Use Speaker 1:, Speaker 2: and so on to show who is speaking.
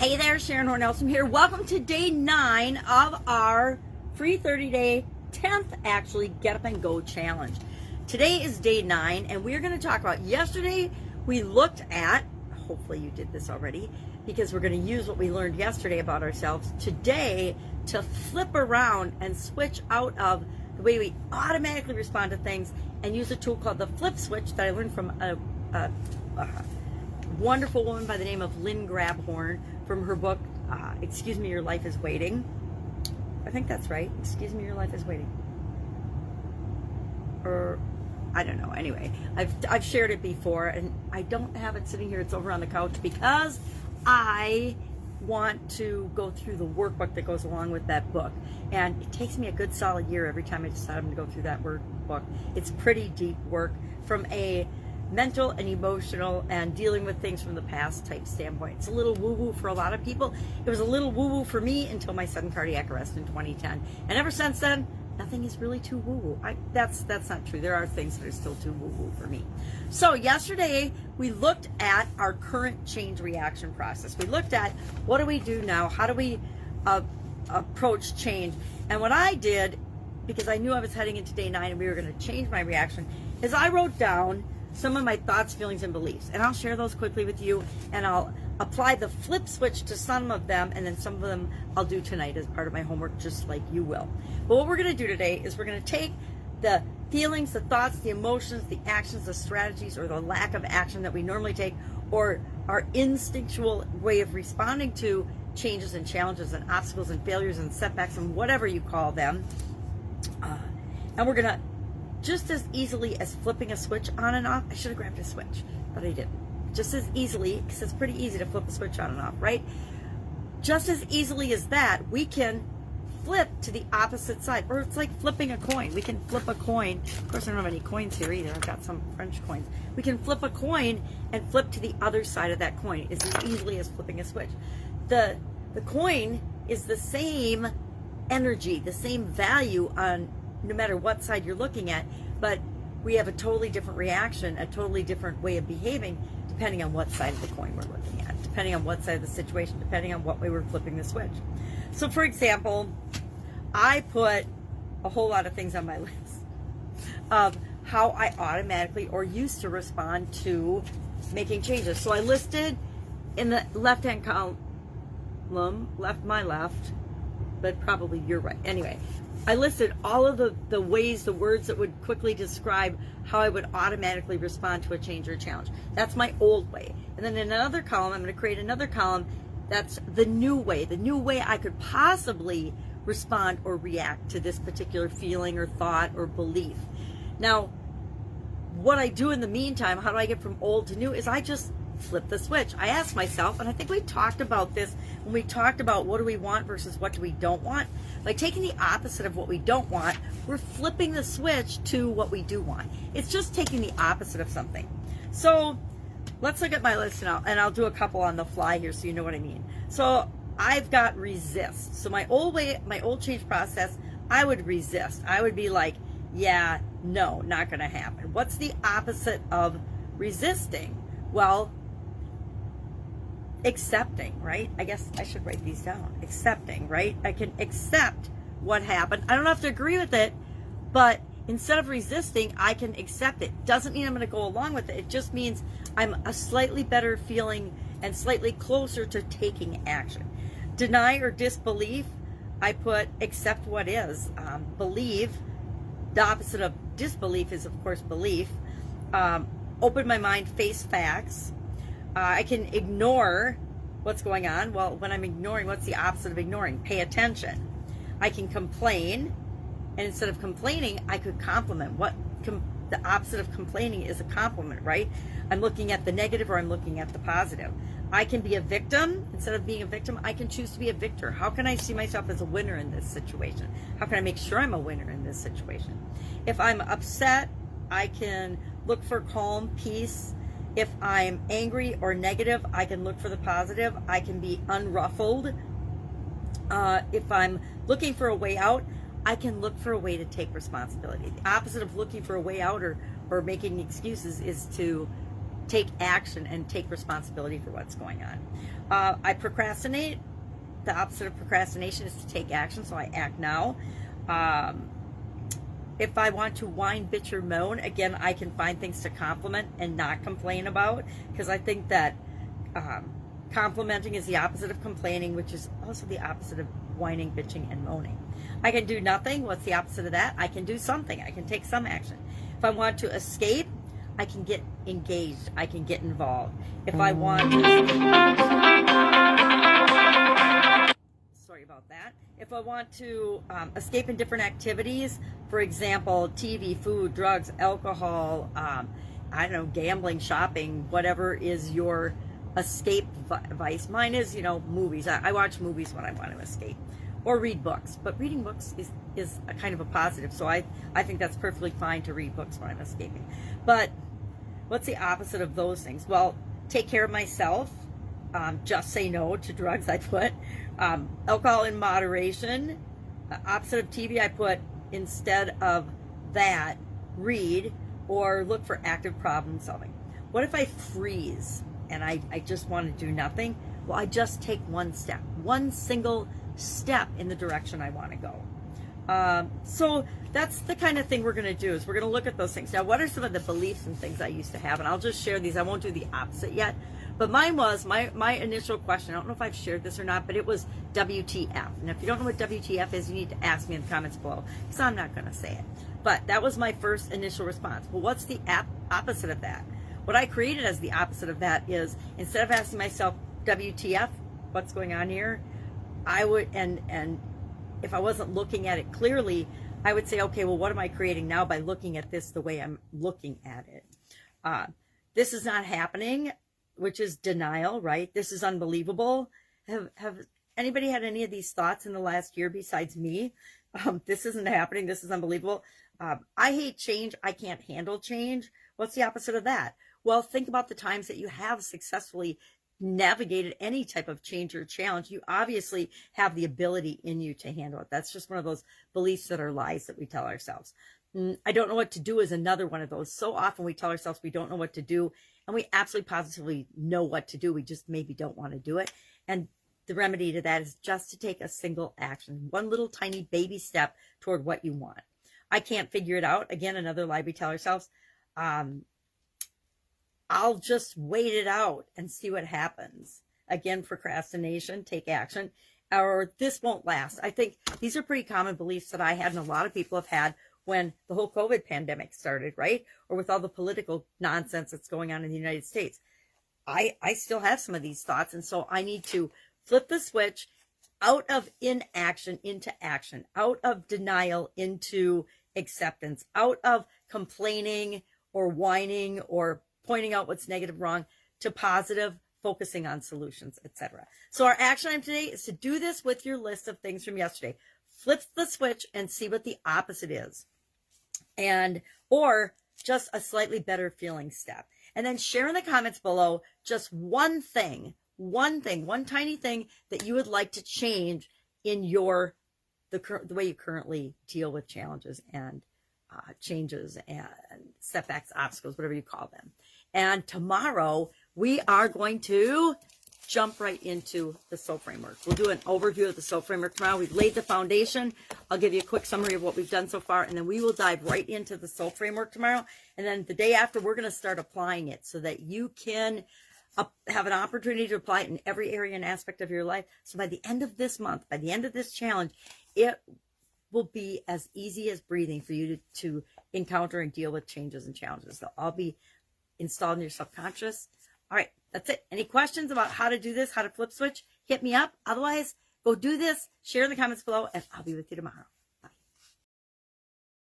Speaker 1: Hey there, Sharon Horne-Ellstrom here. Welcome to day 9 of our free 30-day, 10th actually, Get Up and Go challenge. Today is day 9, and we're going to talk about, yesterday we looked at, hopefully you did this already, because we're going to use what we learned yesterday about ourselves today to flip around and switch out of the way we automatically respond to things and use a tool called the flip switch that I learned from a wonderful woman by the name of Lynn Grabhorn from her book, Excuse Me, Your Life is Waiting. I think that's right. Excuse Me, Your Life is Waiting. Or, I don't know. Anyway, I've shared it before, and I don't have it sitting here. It's over on the couch because I want to go through the workbook that goes along with that book. And it takes me a good solid year every time I decide I'm going to go through that workbook. It's pretty deep work from a mental and emotional and dealing with things from the past type standpoint. It's a little woo-woo for a lot of people. It was a little woo-woo for me until my sudden cardiac arrest in 2010. And ever since then, nothing is really too woo-woo. That's not true. There are things that are still too woo-woo for me. So yesterday, we looked at our current change reaction process. We looked at what do we do now? How do we approach change? And what I did, because I knew I was heading into day 9 and we were going to change my reaction, is I wrote down some of my thoughts, feelings, and beliefs. And I'll share those quickly with you, and I'll apply the flip switch to some of them, and then some of them I'll do tonight as part of my homework, just like you will. But what we're going to do today is we're going to take the feelings, the thoughts, the emotions, the actions, the strategies, or the lack of action that we normally take, or our instinctual way of responding to changes and challenges and obstacles and failures and setbacks and whatever you call them. And we're going to, just as easily as flipping a switch on and off, I should have grabbed a switch, but I didn't. Just as easily, because it's pretty easy to flip a switch on and off, right? Just as easily as that, we can flip to the opposite side, or it's like flipping a coin. We can flip a coin. Of course, I don't have any coins here either. I've got some French coins. We can flip a coin and flip to the other side of that coin. It's as easily as flipping a switch. The coin is the same energy, the same value on no matter what side you're looking at, but we have a totally different reaction, a totally different way of behaving, depending on what side of the coin we're looking at, depending on what side of the situation, depending on what way we're flipping the switch. So for example, I put a whole lot of things on my list of how I automatically or used to respond to making changes. So I listed in the left-hand column, my left, but probably you're right. Anyway, I listed all of the ways, the words that would quickly describe how I would automatically respond to a change or a challenge. That's my old way. And then in another column, I'm going to create another column that's the new way I could possibly respond or react to this particular feeling or thought or belief. Now, what I do in the meantime, how do I get from old to new, is I just flip the switch. I ask myself, and I think we talked about this when we talked about what do we want versus what do we don't want. By taking the opposite of what we don't want, we're flipping the switch to what we do want. It's just taking the opposite of something. So let's look at my list now, and I'll do a couple on the fly here so you know what I mean. So I've got resist. So my old change process, I would resist. I would be like, yeah, no, not going to happen. What's the opposite of resisting? Well, accepting, right? I guess I should write these down. Accepting, right? I can accept what happened. I don't have to agree with it, but instead of resisting, I can accept it. Doesn't mean I'm going to go along with it. It just means I'm a slightly better feeling and slightly closer to taking action. Deny or disbelief, I put accept what is. Believe, the opposite of disbelief is, of course, belief. Open my mind, face facts. I can ignore what's going on. Well, when I'm ignoring, what's the opposite of ignoring? Pay attention. I can complain, and instead of complaining, I could compliment. The opposite of complaining is a compliment, right? I'm looking at the negative or I'm looking at the positive. I can be a victim. Instead of being a victim, I can choose to be a victor. How can I see myself as a winner in this situation? How can I make sure I'm a winner in this situation? If I'm upset, I can look for calm, peace. If I'm angry or negative, I can look for the positive. I can be unruffled. If I'm looking for a way out, I can look for a way to take responsibility. The opposite of looking for a way out or making excuses is to take action and take responsibility for what's going on. I procrastinate. The opposite of procrastination is to take action, so I act now. If I want to whine, bitch, or moan, again, I can find things to compliment and not complain about, because I think that complimenting is the opposite of complaining, which is also the opposite of whining, bitching, and moaning. I can do nothing. What's the opposite of that? I can do something. I can take some action. If I want to escape, I can get engaged. I can get involved. If I want to... Sorry about that. If I want to escape in different activities, for example, TV, food, drugs, alcohol, I don't know, gambling, shopping, whatever is your escape vice. Mine is, movies. I watch movies when I want to escape, or read books. But reading books is a kind of a positive, so I think that's perfectly fine to read books when I'm escaping. But what's the opposite of those things? Well, take care of myself. Just say no to drugs, I put. Alcohol in moderation. Opposite of TV, I put, instead of that, read or look for active problem solving. What if I freeze and I just want to do nothing? Well, I just take one step, one single step in the direction I want to go. So that's the kind of thing we're going to do, is we're going to look at those things. Now, what are some of the beliefs and things I used to have? And I'll just share these. I won't do the opposite yet. But mine was, my initial question, I don't know if I've shared this or not, but it was WTF. And if you don't know what WTF is, you need to ask me in the comments below, because I'm not going to say it. But that was my first initial response. Well, what's the opposite of that? What I created as the opposite of that is, instead of asking myself, WTF, what's going on here? I would, and if I wasn't looking at it clearly, I would say, okay, well, what am I creating now by looking at this the way I'm looking at it? This is not happening, which is denial, right? This is unbelievable. Have anybody had any of these thoughts in the last year besides me? This isn't happening. This is unbelievable. I hate change. I can't handle change. What's the opposite of that? Well, think about the times that you have successfully navigated any type of change or challenge. You obviously have the ability in you to handle it. That's just one of those beliefs that are lies that we tell ourselves. I don't know what to do is another one of those. So often we tell ourselves we don't know what to do, and we absolutely positively know what to do. We just maybe don't want to do it. And the remedy to that is just to take a single action, one little tiny baby step toward what you want. I can't figure it out. Again, another lie we tell ourselves. I'll just wait it out and see what happens. Again, procrastination, take action, or this won't last. I think these are pretty common beliefs that I had and a lot of people have had when the whole COVID pandemic started, right? Or with all the political nonsense that's going on in the United States. I still have some of these thoughts, and so I need to flip the switch out of inaction into action, out of denial into acceptance, out of complaining or whining or pointing out what's negative, wrong, to positive, focusing on solutions, etc. So our action item today is to do this with your list of things from yesterday. Flip the switch and see what the opposite is, or just a slightly better feeling step. And then share in the comments below just one thing, one tiny thing that you would like to change in the way you currently deal with challenges and changes and setbacks, obstacles, whatever you call them. And tomorrow we are going to jump right into the SOAP framework. We'll do an overview of the SOAP framework tomorrow. We've laid the foundation. I'll give you a quick summary of what we've done so far, and then we will dive right into the SOAP framework tomorrow. And then the day after, we're going to start applying it so that you can have an opportunity to apply it in every area and aspect of your life. So by the end of this month, by the end of this challenge, it will be as easy as breathing for you to encounter and deal with changes and challenges. They'll all be installed in your subconscious. All right, that's it. Any questions about how to do this, how to flip switch, hit me up. Otherwise, go do this, share in the comments below, and I'll be with you tomorrow.